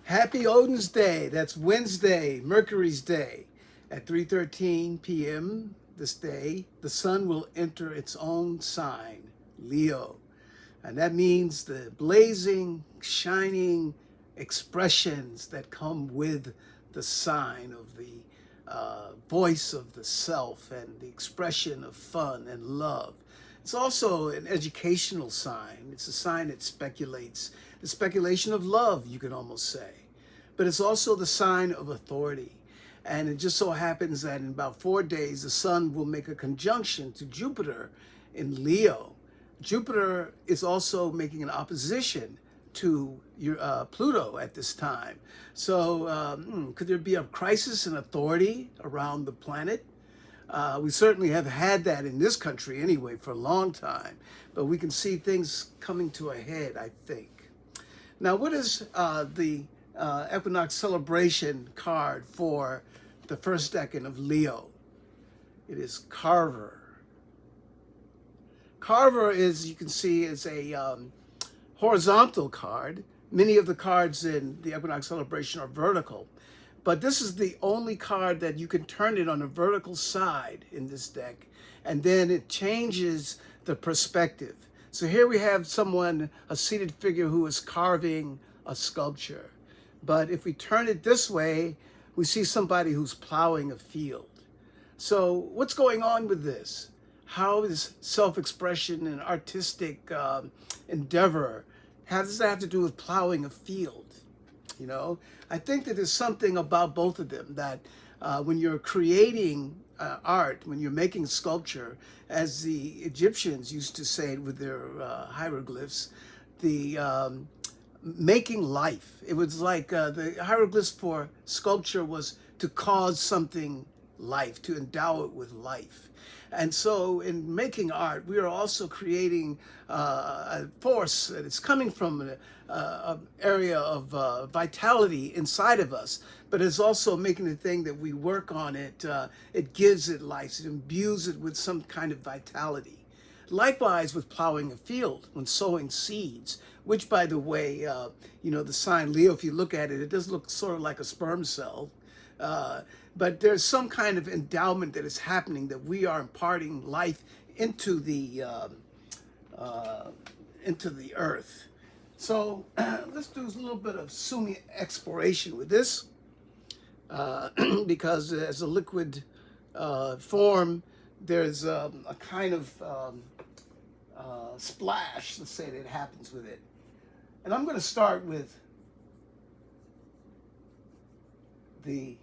Happy Odin's Day. That's Wednesday, Mercury's Day. At 3:13 p.m. this day, the sun will enter its own sign, Leo. And that means the blazing, shining expressions that come with the sign of the voice of the self and the expression of fun and love. It's also an educational sign. It's a sign that speculates, the speculation of love, you could almost say. But it's also the sign of authority. And it just so happens that in about 4 days, the sun will make a conjunction to Jupiter in Leo. Jupiter is also making an opposition to your Pluto at this time. So could there be a crisis in authority around the planet? We certainly have had that in this country anyway for a long time, but we can see things coming to a head, I think. Now, what is the equinox celebration card for the first decan of Leo? It is Carver. Carver is, you can see, is a horizontal card. Many of the cards in the equinox celebration are vertical, but this is the only card that you can turn it on the vertical side in this deck, and then it changes the perspective. So here we have someone, a seated figure who is carving a sculpture. But if we turn it this way, we see somebody who's plowing a field. So what's going on with this? How is self-expression and artistic endeavor, how does that have to do with plowing a field? You know, I think that there's something about both of them that when you're creating art, when you're making sculpture, as the Egyptians used to say with their hieroglyphs, the making life. It was like the hieroglyphs for sculpture was to cause something life, to endow it with life. And so in making art, we are also creating a force that is coming from an area of vitality inside of us, but it's also making the thing that we work on it, it gives it life, it imbues it with some kind of vitality. Likewise with plowing a field, when sowing seeds, which by the way, you know, the sign Leo, if you look at it, it does look sort of like a sperm cell. But there's some kind of endowment that is happening, that we are imparting life into the earth. So let's do a little bit of Sumi exploration with this, because as a liquid form, there's a kind of splash, let's say, that happens with it. And I'm going to start with the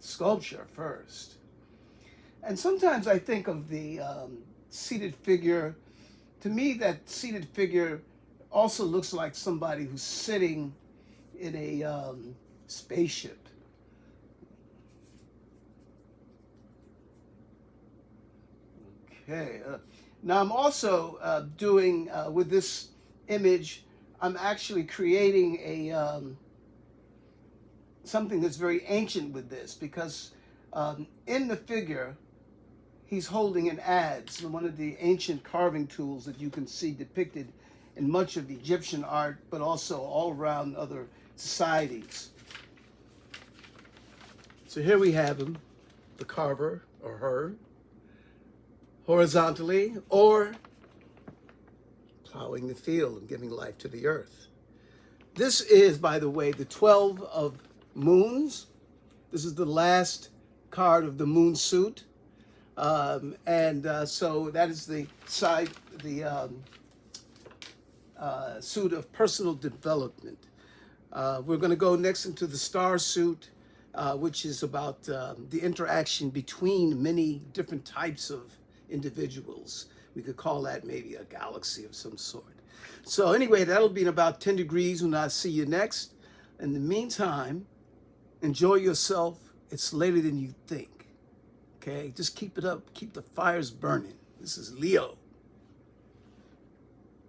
sculpture first. And sometimes I think of the seated figure. To me, that seated figure also looks like somebody who's sitting in a spaceship. Okay. Now I'm also doing, with this image, I'm actually creating a something that's very ancient with this, because in the figure, he's holding an adze, one of the ancient carving tools that you can see depicted in much of Egyptian art, but also all around other societies. So here we have him, the carver, or her, horizontally, or plowing the field and giving life to the earth. This is, by the way, the 12 of moons. This is the last card of the moon suit. So that is the side, the suit of personal development. We're going to go next into the star suit, which is about the interaction between many different types of individuals. We could call that maybe a galaxy of some sort. So anyway, that'll be in about 10 degrees when I see you next. In the meantime, enjoy yourself. It's later than you think. Okay, just keep it up. Keep the fires burning. This is Leo.